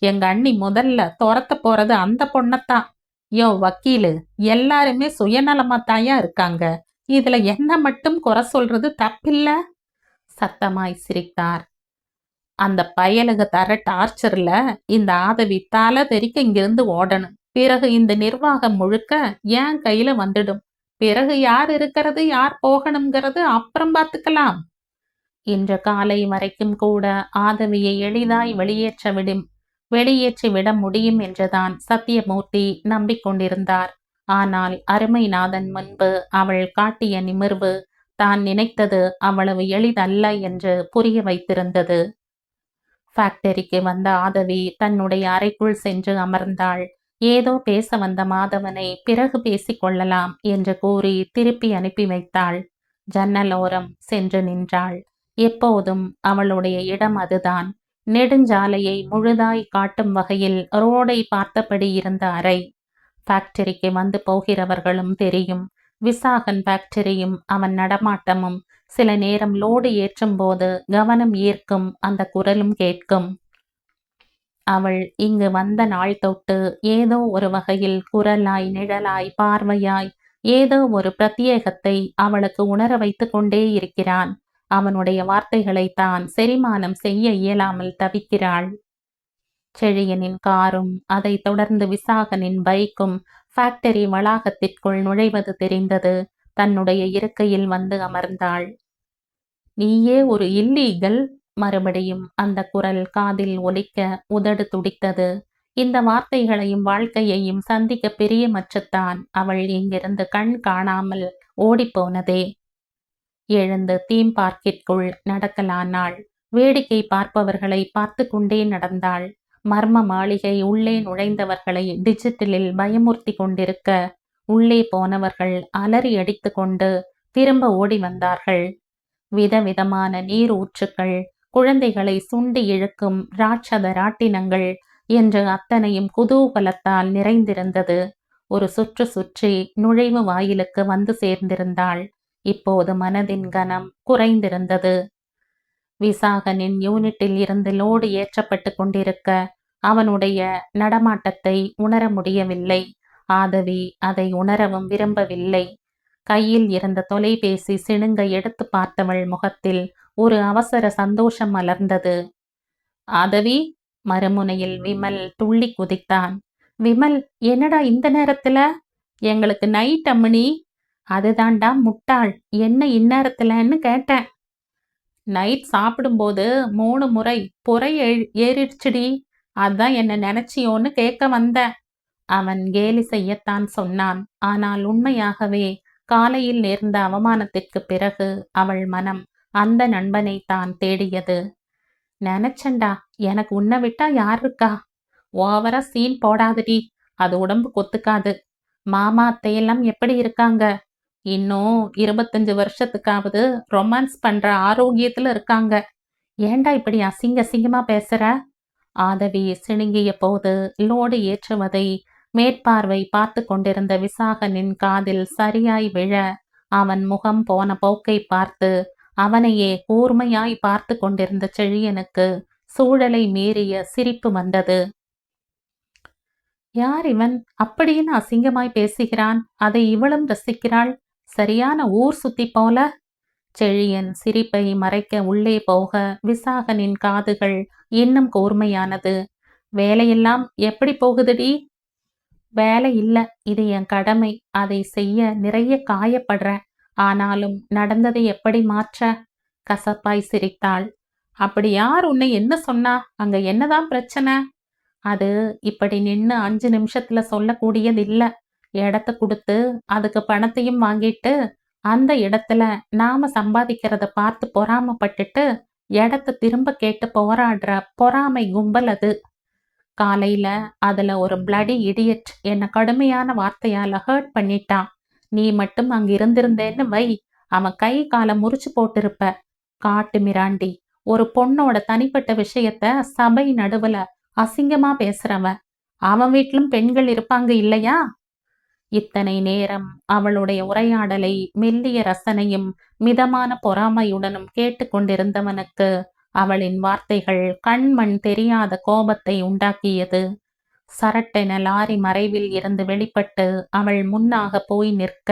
எங்க அண்ணி முதல்ல துரத்த போறது அந்த பொண்ணத்தான். யோ வக்கீலு, எல்லாருமே சுயநலமாத்தாயா இருக்காங்க. இதுல என்ன மட்டும் குறை சொல்றது தப்பில்ல? சத்தமாய் சிரித்தார். அந்த பயலுக தர டார்ச்சர்ல இந்த ஆதவி தலை தெறிக்க இங்கிருந்து ஓடணும். பிறகு இந்த நிர்வாகம் முழுக்க என் கையில வந்துடும். பிறகு யார் இருக்கிறது யார் போகணுங்கிறது அப்புறம் பார்த்துக்கலாம். இன்று காலை வரைக்கும் கூட ஆதவியை எளிதாய் வெளியேற்றி விட முடியும் என்றுதான் சத்தியமூர்த்தி நம்பிக்கொண்டிருந்தார். ஆனால் அருமைநாதன் முன்பு அவள் காட்டிய நிமிர்வு தான் நினைத்தது அவ்வளவு எளிதல்ல என்று புரிய வைத்திருந்தது. ஃபேக்டரிக்கு வந்த ஆதவி தன்னுடைய அறைக்குள் சென்று அமர்ந்தாள். ஏதோ பேச வந்த மாதவனை பிறகு பேசிக்கொள்ளலாம் என்று கூறி திருப்பி அனுப்பி வைத்தாள். ஜன்னலோரம் சென்று நின்றாள். எப்போதும் அவளுடைய இடம் அதுதான். நெடுஞ்சாலையை முழுதாய் காட்டும் வகையில் ரோடை பார்த்தபடி இருந்த அறை. ஃபேக்டரிக்கு வந்து போகிறவர்களும் தெரியும். விசாகன் ஃபேக்டரியும் அவன் நடமாட்டமும் சில நேரம் லோடு ஏற்றும் போது கவனம் ஈர்க்கும் அந்த குரலும் கேட்கும். அவள் இங்கு வந்த நாள் தொட்டு ஏதோ ஒரு வகையில் குரலாய் நிழலாய் பார்வையாய் ஏதோ ஒரு பிரத்யேகத்தை அவளுக்கு உணர வைத்து கொண்டே இருக்கிறான். அவனுடைய வார்த்தைகளை தான் செரிமானம் செய்ய இயலாமல் தவிக்கிறாள். செழியனின் காரும் அதை தொடர்ந்து விசாகனின் பைக்கும் ஃபேக்டரி வளாகத்திற்குள் நுழைவது தெரிந்தது. தன்னுடைய இருக்கையில் வந்து அமர்ந்தாள். நீயே ஒரு இல்லீகல். மறுபடியும் அந்த குரல் காதில் ஒலிக்க உதடு துடித்தது. இந்த வார்த்தைகளையும் வாழ்க்கையையும் சந்திக்க பிரியமற்றுத்தான் அவள் இங்கிருந்து கண் காணாமல் ஓடிப்போனதே. எழுந்து தீம் பார்க்கிற்குள் நடக்கலானாள். வேடிக்கை பார்ப்பவர்களை பார்த்து கொண்டே நடந்தாள். மர்ம மாளிகை உள்ளே நுழைந்தவர்களை டிஜிட்டலில் பயமுறுத்தி கொண்டிருக்க உள்ளே போனவர்கள் அலறி அடித்து கொண்டு திரும்ப ஓடி வந்தார்கள். விதவிதமான நீர் ஊற்றுக்கள், குழந்தைகளை சுண்டி இழுக்கும் ராட்சத ராட்டினங்கள் என்று அத்தனையும் குதூகலத்தால் நிறைந்திருந்தது. ஒரு சுற்று சுற்றி நுழைவு வாயிலுக்கு வந்து சேர்ந்திருந்தாள். இப்போது மனதின் கனம் குறைந்திருந்தது. விசாகனின் யூனிட்டில் இருந்து லோடு ஏற்றப்பட்டு கொண்டிருக்க அவனுடைய நடமாட்டத்தை உணர முடியவில்லை. ஆதவி அதை உணரவும் விரும்பவில்லை. கையில் இருந்த தொலைபேசி சிணுங்க எடுத்து பார்த்தவள் முகத்தில் ஒரு அவசர சந்தோஷம் மலர்ந்தது. ஆதவி, மறுமுனையில் விமல் துள்ளி குதித்தான். விமல், என்னடா இந்த நேரத்துல? எங்களுக்கு நைட் அம்மணி. அதுதான்டா முட்டாள், என்ன இந்நேரத்துலன்னு கேட்டேன். நைட் சாப்பிடும்போது 3 முறை புரை ஏறிடுச்சுடி, அதான் என்ன நினைச்சியோன்னு கேட்க வந்த. அவன் கேலி செய்யத்தான் சொன்னான். ஆனால் உண்மையாகவே காலையில் நேர்ந்த அவமானத்திற்கு பிறகு அவள் மனம் அந்த நண்பனை தான் தேடியது. நினைச்சண்டா, எனக்கு உன்னை விட்டா யார் இருக்கா? ஓவரா சீன் போடாதடி, அது உடம்பு கொத்துக்காது. மாமா அத்தையெல்லாம் எப்படி இருக்காங்க? இன்னும் 25 வருஷத்துக்காவது ரொமான்ஸ் பண்ற ஆரோக்கியத்துல இருக்காங்க. ஏண்டா இப்படி அசிங்கமா பேசுற? ஆதவி சிணுங்கிய போது லோடு ஏற்றுவதை மேற்பார்வை பார்த்து கொண்டிருந்த விசாகனின் காதில் சரியாய் விழ அவன் முகம் போன போக்கை பார்த்து அவனையே கூர்மையாய் பார்த்து கொண்டிருந்த செழியனுக்கு சூழலை மீறிய சிரிப்பு வந்தது. யார் இவன் அப்படின்னு அசிங்கமாய் பேசுகிறான்? அதை இவளும் ரசிக்கிறாள். சரியான ஊர் சுத்தி போல. செழியன் சிரிப்பை மறைக்க உள்ளே போக விசாகனின் காதுகள் இன்னும் கூர்மையானது. வேலையெல்லாம் எப்படி போகுதுடி? வேலை இல்ல, இது என் கடமை. அதை செய்ய நிறைய காயப்படுறேன். ஆனாலும் நடந்ததை எப்படி மாற்ற? கசப்பாய் சிரித்தாள். அப்படி யார் உன்னை என்ன சொன்னா? அங்க என்னதான் பிரச்சனை? அது இப்படி நின்னு 5 நிமிஷத்துல சொல்லக்கூடியது இல்ல. இடத்த குடுத்து, அதுக்கு பணத்தையும் வாங்கிட்டு, அந்த இடத்துல நாம சம்பாதிக்கிறத பார்த்து பொறாமப்பட்டுட்டு, இடத்த திரும்ப கேட்டு போராடுற பொறாமை கும்பல் அது. காலையில அதுல ஒரு பிளடி இடியட் என்ன கடுமையான வார்த்தையால ஹர்ட் பண்ணிட்டான். நீ மட்டும் அங்க இருந்திருந்தேன்னு வை, அவன் கை கால முறிச்சு போட்டிருப்ப. காட்டு மிராண்டி, ஒரு பொண்ணோட தனிப்பட்ட விஷயத்த சபை நடுவுல அசிங்கமா பேசுறவன். அவன் வீட்டிலும் பெண்கள் இருப்பாங்க இல்லையா? இத்தனை நேரம் அவளுடைய உரையாடலை மெல்லிய ரசனையும் மிதமான பொறாமையுடனும் கேட்டுக்கொண்டிருந்தவனுக்கு அவளின் வார்த்தைகள் கண்மண் தெரியாத கோபத்தை உண்டாக்கியது. சரட்டென லாரி மறைவில் இருந்து வெளிப்பட்டு அவள் முன்னாக போய் நிற்க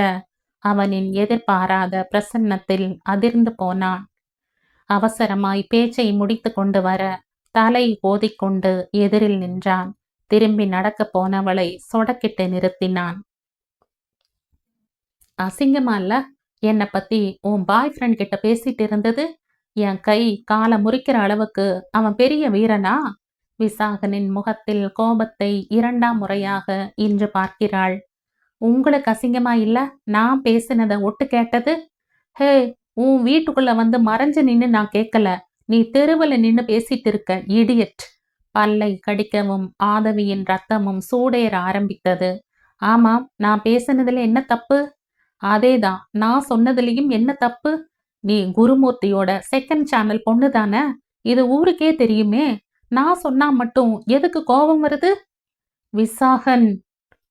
அவனின் எதிர்பாராத பிரசன்னத்தில் அதிர்ந்து போனான். அவசரமாய் பேச்சை முடித்து கொண்டு வர தலை கோதிக்கொண்டு எதிரில் நின்றான். திரும்பி நடக்கப் போனவளை சொடக்கிட்டு நிறுத்தினான். அசிங்கமா இல்ல? என்னை பத்தி உன் பாய் ஃப்ரெண்ட் கிட்ட பேசிட்டு இருந்தது? என் கை காலை முறிக்கிற அளவுக்கு அவன் பெரிய வீரனா? விசாகனின் முகத்தில் கோபத்தை 2ஆம் முறையாக இன்று பார்க்கிறாள். உங்களுக்கு அசிங்கமா இல்ல நான் பேசினத ஒட்டு கேட்டது? ஹே, உன் வீட்டுக்குள்ள வந்து மறைஞ்சு நின்னு நான் கேட்கல. நீ தெருவுல நின்னு பேசிட்டு இருக்க இடியட். பல்லை கடிக்கவும் ஆதவியின் ரத்தமும் சூடேற ஆரம்பித்தது. ஆமாம், நான் பேசினதுல என்ன தப்பு? அதேதான், நான் சொன்னதுலயும் என்ன தப்பு? நீ குருமூர்த்தியோட செகண்ட் சேனல் பொண்ணு தானே? இது ஊருக்கே தெரியுமே. நான் சொன்னா மட்டும் எதுக்கு கோபம் வருது? விசாகன்!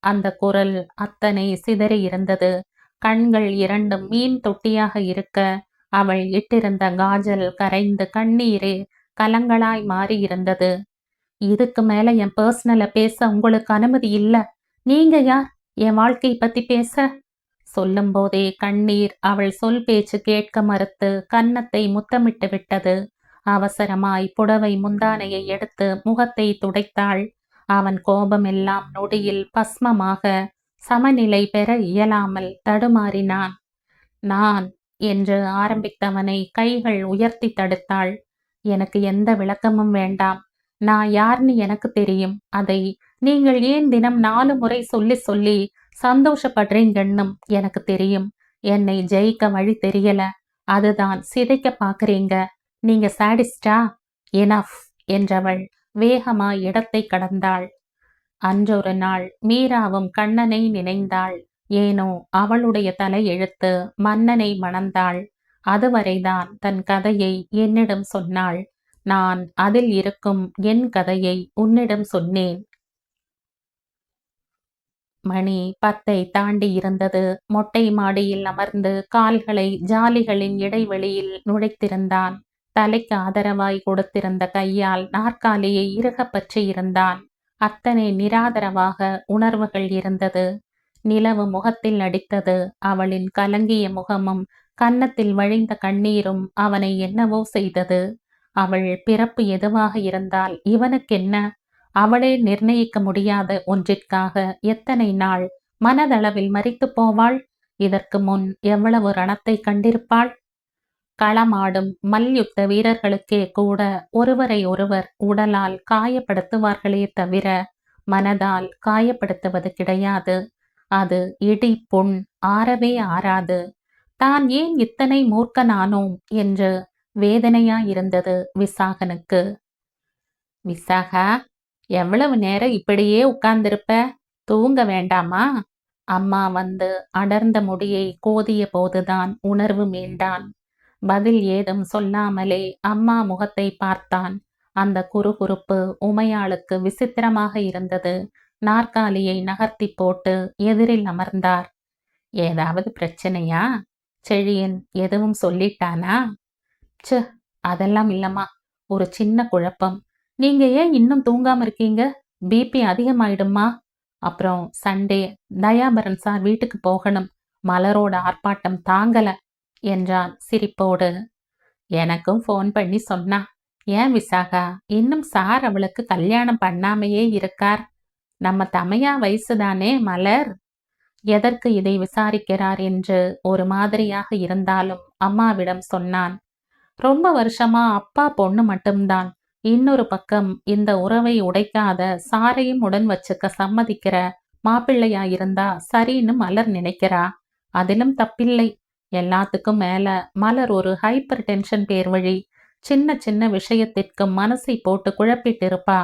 அந்த குரல் அத்தனை சிதறி இருந்தது. கண்கள் 2 மீன் தொட்டியாக இருக்க அவள் இட்டிருந்த காஜல் கரைந்து கண்ணீரே கலங்களாய் மாறி இருந்தது. இதுக்கு மேல என் பர்சனல பேச உங்களுக்கு அனுமதி இல்ல. நீங்க யார் என் வாழ்க்கை பத்தி பேச? சொல்லும் போதே கண்ணீர் அவள் சொல் பேச்சு கேட்க மறுத்து கன்னத்தை முத்தமிட்டு விட்டது. அவசரமாய் புடவை முந்தானையை எடுத்து முகத்தை துடைத்தாள். அவன் கோபமெல்லாம் நொடியில் பஸ்மமாக சமநிலை பெற இயலாமல் தடுமாறினான். நான் என்று ஆரம்பித்தவனை கைகள் உயர்த்தி தடுத்தாள். எனக்கு எந்த விளக்கமும் வேண்டாம். நான் யார்னு எனக்கு தெரியும். அதை நீங்கள் ஏன் தினம் 4 முறை சொல்லி சொல்லி சந்தோஷப்படுறீங்கன்னும் எனக்கு தெரியும். என்னை ஜெயிக்க வழி தெரியல, அதுதான் சிதைக்க பாக்குறீங்க. நீங்க சாடிஸ்டா? எனஃப் என்றவள் வேகமாய் இடத்தை கடந்தாள். அன்றொரு நாள் மீராவும் கண்ணனை நினைந்தாள். ஏனோ அவளுடைய தலை எழுத்து மன்னனை மணந்தாள். அதுவரைதான் தன் கதையை என்னிடம் சொன்னாள். நான் அதில் இருக்கும் என் கதையை உன்னிடம் சொன்னேன். மணி 10ஐ தாண்டி இருந்தது. மொட்டை மாடியில் அமர்ந்து கால்களை ஜாலிகளின் இடைவெளியில் நுழைத்திருந்தான். தலைக்கு ஆதரவாய் கொடுத்திருந்த கையால் நாற்காலியை இறுகப் பற்றியிருந்தான். அத்தனை நிராதரவாக உணர்வுகள் இருந்தது. நிலவு முகத்தில் அடித்தது. அவளின் கலங்கிய முகமும் கன்னத்தில் வழிந்த கண்ணீரும் அவனை என்னவோ செய்தது. அவள் பிறப்பு எதுவாக இருந்தால் இவனுக்கென்ன? அவளே நிர்ணயிக்க முடியாத ஒன்றிற்காக எத்தனை நாள் மனதளவில் மரித்து போவாள்? இதற்கு முன் எவ்வளவு ரணத்தை கண்டிருப்பாள்? களமாடும் மல்யுத்த வீரர்களுக்கே கூட ஒருவரை ஒருவர் உடலால் காயப்படுத்துவார்களே தவிர மனதால் காயப்படுத்துவது கிடையாது. அது இடி புண் ஆறவே ஆறாது. தான் ஏன் இத்தனை மூர்க்கனானோம் என்று வேதனையாயிருந்தது விசாகனுக்கு. விசாகா, எவ்வளவு நேரம் இப்படியே உட்கார்ந்திருப்ப? தூங்க வேண்டாமா? அம்மா வந்து அடர்ந்த முடியை கோதிய போதுதான் உணர்வு மீண்டான். பதில் ஏதும் சொல்லாமலே அம்மா முகத்தை பார்த்தான். அந்த குறுகுறுப்பு உமையாளுக்கு விசித்திரமாக இருந்தது. நாற்காலியை நகர்த்தி போட்டு எதிரில் அமர்ந்தார். ஏதாவது பிரச்சனையா? செழியன் எதுவும் சொல்லிட்டானா? ச்சே, அதெல்லாம் இல்லம்மா. ஒரு சின்ன குழப்பம். நீங்க ஏன் இன்னும் தூங்காம இருக்கீங்க? பிபி அதிகமாயிடுமா? அப்புறம் சண்டே தயாபரன் சார் வீட்டுக்கு போகணும். மலரோட ஆர்ப்பாட்டம் தாங்கல என்றான் சிரிப்போடு. எனக்கும் ஃபோன் பண்ணி சொன்னா. ஏன் விசாகா, இன்னும் சார் அவளுக்கு கல்யாணம் பண்ணாமையே இருக்கார்? நம்ம தமையா வயசுதானே மலர்? எதற்கு இதை விசாரிக்கிறார் என்று ஒரு மாதிரியாக இருந்தாலும் அம்மாவிடம் சொன்னான். ரொம்ப வருஷமா அப்பா பொண்ணு மட்டும்தான். இன்னொரு பக்கம் இந்த உறவை உடைக்காத சாரையும் உடன் வச்சுக்க சம்மதிக்கிற மாப்பிள்ளையா இருந்தா சரின்னு மலர் நினைக்கிறா. அதிலும் தப்பில்லை. எல்லாத்துக்கும் மேல மலர் ஒரு ஹைப்பர் டென்ஷன் பேர் வழி. சின்ன சின்ன விஷயத்திற்கு மனசை போட்டு குழப்பிட்டு இருப்பா.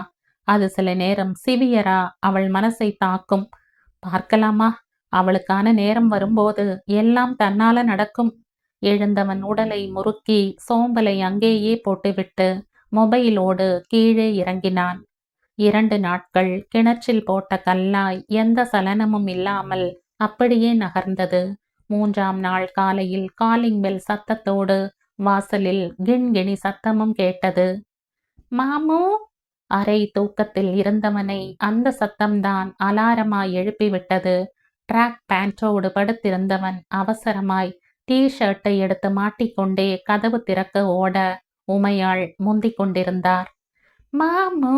அது சில நேரம் சிவியரா அவள் மனசை தாக்கும். பார்க்கலாமா, அவளுக்கான நேரம் வரும்போது எல்லாம் தன்னால நடக்கும். எழுந்தவன் உடலை முறுக்கி சோம்பலை அங்கேயே போட்டுவிட்டு மொபைலோடு கீழே இறங்கினான். 2 நாட்கள் கிணற்றில் போட்ட கல்லாய் எந்த சலனமும் இல்லாமல் அப்படியே நகர்ந்தது. 3ஆம் நாள் காலையில் காலிங் பெல் சத்தத்தோடு வாசலில் கிண்கிணி சத்தமும் கேட்டது. மாமு! அரை தூக்கத்தில் இருந்தவனை அந்த சத்தம்தான் அலாரமாய் எழுப்பிவிட்டது. ட்ராக் பேண்டோடு படுத்திருந்தவன் அவசரமாய் ஷர்ட்டை எடுத்து மாட்டிக்கொண்டே கதவு திறக்க ஓட உமையாள் முந்திக் கொண்டிருந்தார். மாமு!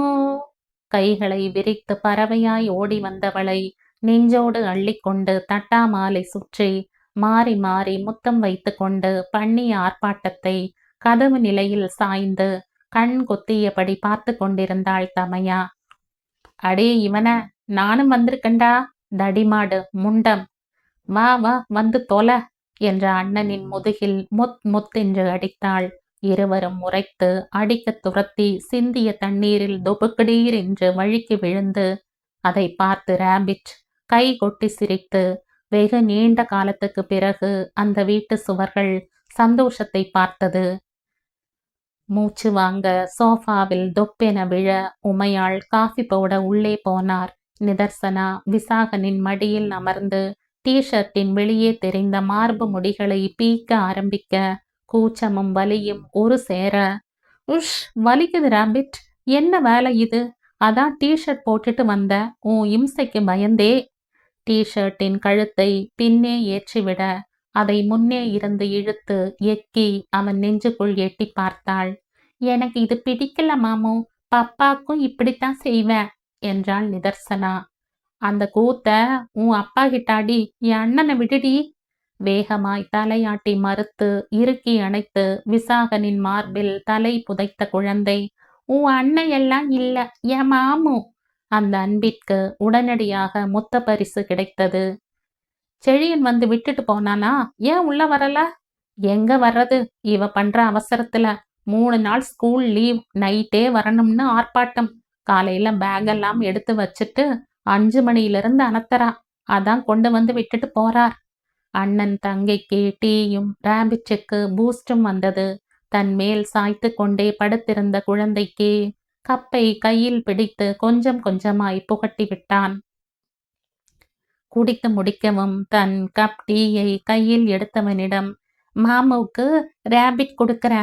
கைகளை விரித்து பறவையாய் ஓடி வந்தவளை நெஞ்சோடு அள்ளிக்கொண்டு தட்டாமாலை சுற்றி மாறி மாறி முத்தம் வைத்து கொண்டு பண்ணிய ஆர்ப்பாட்டத்தை கதவு நிலையில் சாய்ந்து கண் கொத்தியபடி பார்த்து கொண்டிருந்தாள் தமையா. அடே இவன, நானும் வந்திருக்கண்டா, தடிமாடு முண்டம். வா வா வந்து தொலை என்ற அண்ணனின் முதுகில் முத்தென்று அடித்தாள். இருவரும் உரைத்து அடிக்க துரத்தி சிந்திய தண்ணீரில் தொபுக்கடீர் என்று வழுக்கி விழுந்து அதை பார்த்து ராபிட் கை கொட்டி சிரித்து வெகு நீண்ட காலத்துக்கு பிறகு அந்த வீட்டு சுவர்கள் சந்தோஷத்தை பார்த்தது. மூச்சு வாங்க சோஃபாவில் தொப்பென விழ உமையாள் காஃபி போட உள்ளே போனார். நிதர்சனா விசாகனின் மடியில் அமர்ந்து ஷர்ட்டின் வெளியே தெரிந்த மார்பு முடிகளை பீக்க ஆரம்பிக்க கூச்சமும் வலியும் ஒரு சேர, உஷ் வலிக்குது ராபிட், என்ன வேலை இது? அதான் ஷர்ட் போட்டுட்டு வந்த, உன் இம்சைக்கு பயந்தே. ஷர்ட்டின் கழுத்தை பின்னே ஏற்றிவிட அதை முன்னே இருந்து இழுத்து எக்கி அவன் நெஞ்சுக்குள் எட்டி பார்த்தாள். எனக்கு இது பிடிக்கல மாமு, பப்பாக்கும் இப்படித்தான் செய்வேன் என்றாள் நிதர்சனா. அந்த கூத்த உன் அப்பா கிட்டாடி, என் அண்ணனை விடுடி. வேகமாய் தலையாட்டி மறுத்து இறுக்கி அணைத்து விசாகனின் மார்பில் தலை புதைத்த குழந்தை, உன் அன்னையெல்லாம் இல்ல, என் மாமு. அந்த அன்பிற்கு உடனடியாக மொத்த பரிசு கிடைத்தது. செழியன் வந்து விட்டுட்டு போனானா? ஏன் உள்ள வரல? எங்க வர்றது, இவ பண்ற அவசரத்துல. 3 நாள் ஸ்கூல் லீவ், நைட்டே வரணும்னு ஆர்ப்பாட்டம். காலையில பேகெல்லாம் எடுத்து வச்சுட்டு 5 மணியிலிருந்து அனத்தரா. அதான் கொண்டு வந்து விட்டுட்டு போறார். அண்ணன் தங்கைக்கு டீயும் ராபிட்சுக்கு பூஸ்டும் வந்தது. தன் மேல் சாய்த்து கொண்டே படுத்திருந்த குழந்தைக்கு கப்பை கையில் பிடித்து கொஞ்சம் கொஞ்சமாய் புகட்டி விட்டான். குடித்து முடிக்கவும் தன் கப் டீயை கையில் எடுத்தவனிடம், மாமுவுக்கு ராபிட் கொடுக்கிற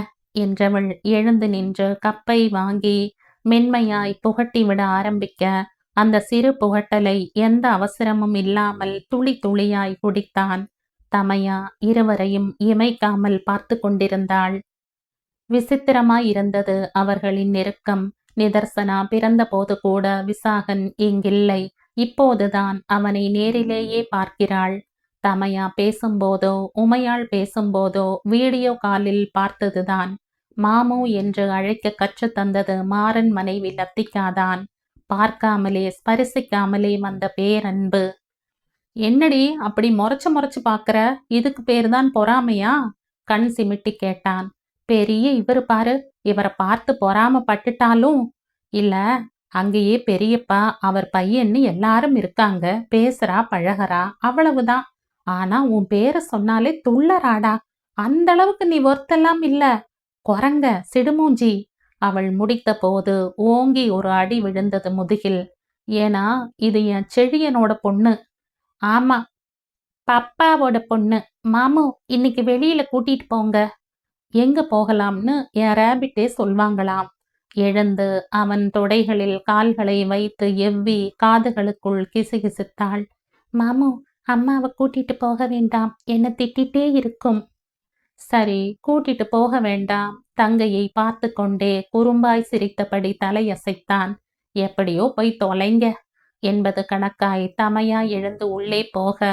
என்றவள் எழுந்து நின்று கப்பை வாங்கி மென்மையாய் புகட்டி விட ஆரம்பிக்க அந்த சிறு புகட்டலை எந்த அவசரமும் இல்லாமல் துளி துளியாய் குடித்தான். தமையா இருவரையும் இமைக்காமல் பார்த்து கொண்டிருந்தாள். விசித்திரமாய் இருந்தது அவர்களின் நெருக்கம். நிதர்சனா பிறந்தபோது கூட விசாகன் இங்கில்லை. இப்போதுதான் அவனை நேரிலேயே பார்க்கிறாள். தமையா பேசும்போதோ உமையாள் பேசும்போதோ வீடியோ காலில் பார்த்ததுதான். மாமு என்று அழைக்க கற்று தந்தது மாறன் மனைவி லத்திக்காதான். பார்க்காமலே ஸ்பரிசிக்காமலே வந்த பேரன்பு. என்னடி அப்படி முறைச்சு பாக்குற, இதுக்கு பேர்தான் பொறாமையா? கண் சிமிட்டி கேட்டான். பெரிய இவரு பாரு, இவரை பார்த்து பொறாம பட்டுட்டாலும் இல்ல, அங்கேயே பெரியப்பா அவர் பையன்னு எல்லாரும் இருக்காங்க, பேசுறா பழகறா, அவ்வளவுதான். ஆனா உன் பேரை சொன்னாலே துள்ளறாடா, அந்த அளவுக்கு நீ ஒருத்தெல்லாம் இல்ல, குரங்க சிடுமூஞ்சி. அவள் முடித்த போது ஓங்கி ஒரு அடி விழுந்தது முதுகில். ஏன்னா இது என் செழியனோட பொண்ணு. ஆமா, பப்பாவோட பொண்ணு. மாமு இன்னைக்கு வெளியில கூட்டிட்டு போங்க. எங்க போகலாம்னு என் ரேபிட்டே சொல்வாங்களாம். எழுந்து அவன் தொடைகளில் கால்களை வைத்து எவ்வி காதுகளுக்குள் கிசுகிசுத்தாள். மாமு, அம்மாவை கூட்டிட்டு போக வேண்டாம், என்ன திட்டிட்டே இருக்கும். சரி, கூட்டிட்டு போக வேண்டாம். தங்கையை பார்த்து கொண்டே குறும்பாய் சிரித்தபடி தலையசைத்தான். எப்படியோ போய் தொலைங்க என்பது கணக்காய் தமையாய் எழுந்து உள்ளே போக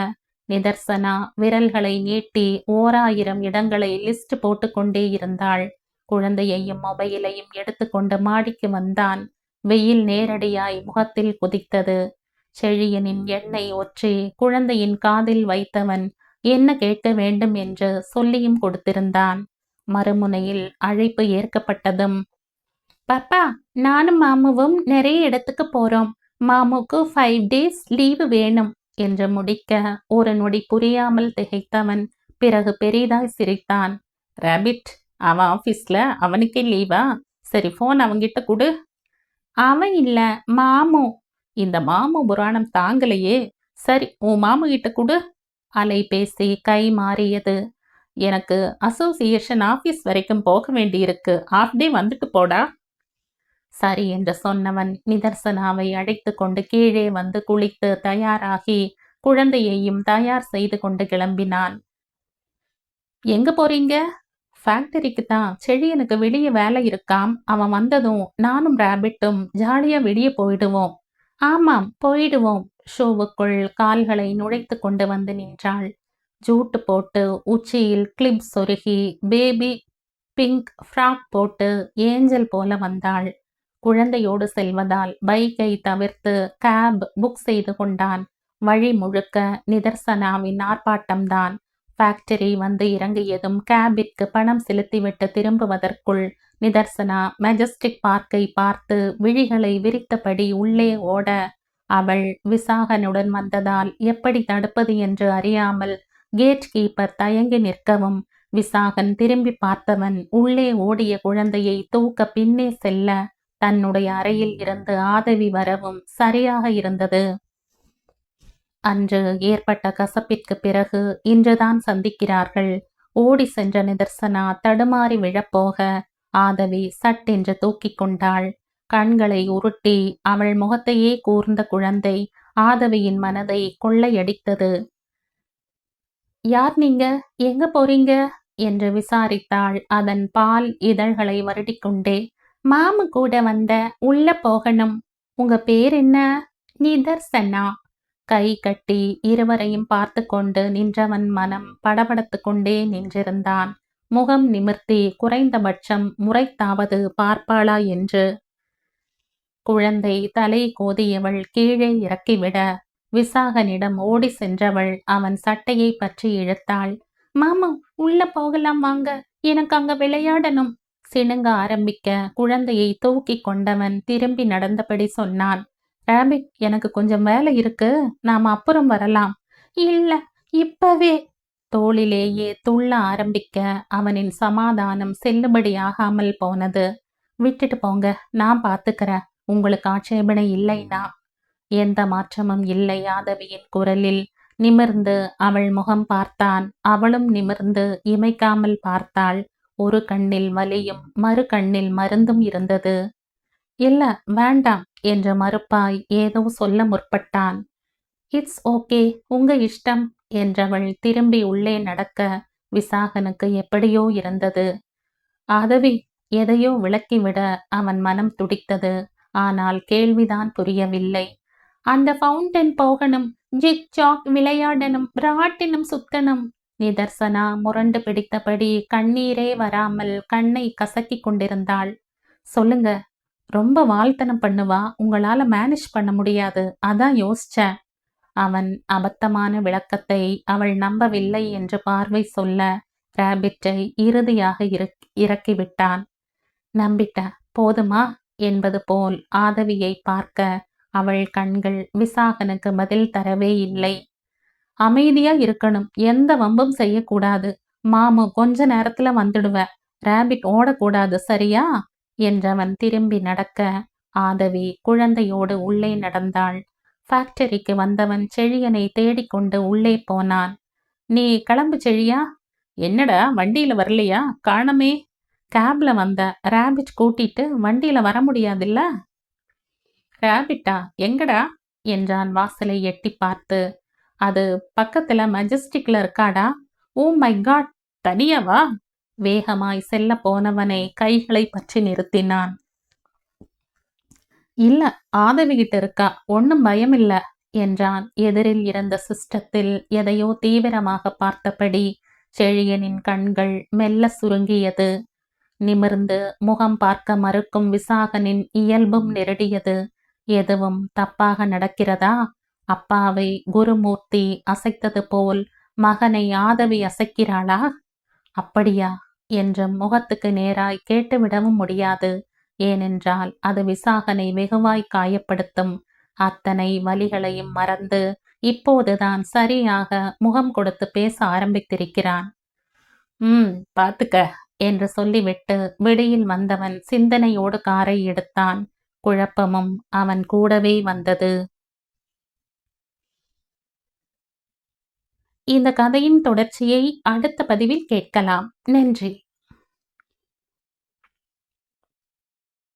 நிதர்சனா விரல்களை நீட்டி 1000 இடங்களை லிஸ்ட் போட்டு கொண்டே இருந்தாள். குழந்தையையும் மொபைலையும் எடுத்துக்கொண்டு மாடிக்கு வந்தான். வெயில் நேரடியாய் முகத்தில் குதித்தது. செழியனின் எண்ணெய் ஒற்றி குழந்தையின் காதில் வைத்தவன் என்ன கேட்க வேண்டும் என்று சொல்லியும் கொடுத்திருந்தான். மறுமுனையில் அழைப்பு ஏற்கப்பட்டதும், பாப்பா, நானும் மாமுவும் நிறைய இடத்துக்கு போறோம். மாமுக்கு 5 days லீவு வேணும் என்று முடிக்க ஒரு நொடி புரியாமல் திகைத்தவன் பிறகு பெரிதாய் சிரித்தான். ராபிட், அவன் ஆபீஸ்ல அவனுக்கே லீவா? சரி, போன் அவங்கிட்ட கொடு. அவன் இல்ல, மாமு. இந்த மாமு புராணம் தாங்கலையே. சரி, உன் மாமு கிட்ட கொடு. அலைபேசி கை மாறியது. எனக்கு அசோசியேஷன் ஆபீஸ் வரைக்கும் போக வேண்டியிருக்கு. ஹாஃப் டே வந்துட்டு போடா. சரி என்று சொன்னவன் நிதர்சனாவை அழைத்து கொண்டு கீழே வந்து குளித்து தயாராகி குழந்தையையும் தயார் செய்து கொண்டு கிளம்பினான். எங்க போறீங்க? ஃபேக்டரிக்கு தான். செழியனுக்கு வெளியே வேலை இருக்காம். அவன் வந்ததும் நானும் ராபிட்டும் ஜாலியா வெளியே போயிடுவோம். ஆமாம், போயிடுவோம். ஷோவுக்குள் கால்களை நுழைத்து கொண்டு வந்து நின்றாள். ஜூட்டு போட்டு உச்சியில் கிளிப் சொருகி பேபி பிங்க் ஃப்ராக் போட்டு ஏஞ்சல் போல வந்தாள். குழந்தையோடு செல்வதால் பைக்கை தவிர்த்து கேப் புக் செய்து கொண்டான். வழி முழுக்க நிதர்சனாவின் ஆர்ப்பாட்டம்தான். ஃபேக்டரி வந்து இறங்கியதும் கேபிற்கு பணம் செலுத்திவிட்டு திரும்புவதற்குள் நிதர்சனா மெஜஸ்டிக் பார்க்கை பார்த்து விழிகளை விரித்தபடி உள்ளே ஓட, அவள் விசாகனுடன் வந்ததால் எப்படி தடுப்பது என்று அறியாமல் கேட் கீப்பர் தயங்கி நிற்கவும், விசாகன் திரும்பி பார்த்தவன் உள்ளே ஓடிய குழந்தையை தூக்க பின்னே செல்ல தன்னுடைய அறையில் இருந்து ஆதவி வரவும் சரியாக இருந்தது. அன்று ஏற்பட்ட கசப்பிற்கு பிறகு இன்றுதான் சந்திக்கிறார்கள். ஓடி சென்ற நிதர்சனா தடுமாறி விழப்போக ஆதவி சட்டென்று தூக்கி கொண்டாள். கண்களை உருட்டி அவள் முகத்தையே கூர்ந்த குழந்தை ஆதவியின் மனதை கொள்ளையடித்தது. யார் நீங்க? எங்க போறீங்க என்று விசாரித்தாள் அதன் பால் இதழ்களை வருடிக்கொண்டே. மாமு கூட வந்த, உள்ள போகணும். உங்க பேர் என்ன? நிதர்சனா. கை கட்டி இருவரையும் பார்த்து கொண்டு நின்றவன் மனம் படபடத்து கொண்டே நின்றிருந்தான். முகம் நிமிர்த்தி குறைந்தபட்சம் முறைத்தாவது பார்ப்பாளா என்று. குழந்தை தலை கோதியவள் கீழே இறக்கிவிட விசாகனிடம் ஓடி சென்றவள் அவன் சட்டையை பற்றி இழுத்தாள். மாமா, உள்ள போகலாம் வாங்க, எனக்கு அங்க விளையாடணும். சிணுங்க ஆரம்பிக்க குழந்தையை தூக்கி கொண்டவன் திரும்பி நடந்தபடி சொன்னான். ராபிட், எனக்கு கொஞ்சம் வேலை இருக்கு, நாம அப்புறம் வரலாம். இல்ல, இப்பவே. தோளிலேயே துள்ள ஆரம்பிக்க அவனின் சமாதானம் செல்லுபடியாகாமல் போனது. விட்டுட்டு போங்க, நான் பார்த்துக்கிறேன். உங்களுக்கு ஆட்சேபனை இல்லைனா? எந்த மாற்றமும் இல்லை ஆதவியின் குரலில். நிமிர்ந்து அவள் முகம் பார்த்தான். அவளும் நிமிர்ந்து இமைக்காமல் பார்த்தாள். ஒரு கண்ணில் வலியும் மறு கண்ணில் மருந்தும் இருந்தது. இல்ல, வேண்டாம் என்று மறுப்பாய் ஏதோ சொல்ல முற்பட்டான். இட்ஸ் ஓகே, உங்க இஷ்டம் என்றவள் திரும்பி உள்ளே நடக்க விசாகனுக்கு எப்படியோ இருந்தது. ஆதவி, எதையோ விளக்கிவிட அவன் மனம் துடித்தது. ஆனால் கேள்விதான் புரியவில்லை. அந்த ஃபவுண்டன் போகணும், ஜிக் ஜாக் விளையாடணும், ராட்டினம் சுத்தணும். நிதர்சனா முரண்டு பிடித்தபடி கண்ணீரே வராமல் கண்ணை கசக்கி கொண்டிருந்தாள். சொல்லுங்க, ரொம்ப வாழ்த்தனம் பண்ணுவா, உங்களால மேனேஜ் பண்ண முடியாது, அதான் யோசிச்சேன். அவன் அபத்தமான விளக்கத்தை அவள் நம்பவில்லை என்று பார்வை சொல்ல ராபிட்டை இறுதியாக இறக்கிவிட்டான். நம்பிட்ட, போதுமா என்பது போல் ஆதவியை பார்க்க அவள் கண்கள் விசாகனுக்கு பதில் தரவே இல்லை. அமைதியா இருக்கணும், எந்த வம்பும் செய்யக்கூடாது. மாமு கொஞ்ச நேரத்துல வந்துடுவ. ராபிட் ஓடக்கூடாது, சரியா என்றவன் திரும்பி நடக்க ஆதவி குழந்தையோடு உள்ளே நடந்தாள். ஃபேக்டரிக்கு வந்தவன் செழியனை தேடிக்கொண்டு உள்ளே போனான். நீ கிளம்பு செழியா. என்னடா, வண்டியில வரலையா? காணமே. கேப்ல வந்த. ராபிட் கூட்டிட்டு வண்டியில வர முடியாதுல்ல. ராபிட்டா, எங்கடா என்றான் வாசலை எட்டி பார்த்து. அது பக்கத்துல மெஜஸ்டிக்ல இருக்காடா. ஓ மை காட், தனியாவா? வேகமாய் செல்ல போனவனை கைகளை பற்றி நிறுத்தினான். இல்ல, ஆதவிகிட்ட இருக்கா, ஒன்னும் பயமில்ல என்றான். எதிரில் இருந்த சிஸ்டத்தில் எதையோ தீவிரமாக பார்த்தபடி செழியனின் கண்கள் மெல்ல சுருங்கியது. நிமிர்ந்து முகம் பார்க்க மறுக்கும் விசாகனின் இயல்பும் நெருடியது. எதுவும் தப்பாக நடக்கிறதா? அப்பாவை குருமூர்த்தி அசைத்தது போல் மகனை ஆதவி அசைக்கிறாளா? அப்படியா என்று முகத்துக்கு நேராய் கேட்டுவிடவும் முடியாது. ஏனென்றால் அது விசாகனை வெகுவாய் காயப்படுத்தும். அத்தனை வலிகளையும் மறந்து இப்போதுதான் சரியாக முகம் கொடுத்து பேச ஆரம்பித்திருக்கிறான். பாத்துக்க என்று சொல்லிவிட்டு வெளியில் வந்தவன் சிந்தனையோடு காரை எடுத்தான். குழப்பமும் அவன் கூடவே வந்தது. இந்த கதையின் தொடர்ச்சியை அடுத்த பதிவில் கேட்கலாம். நன்றி.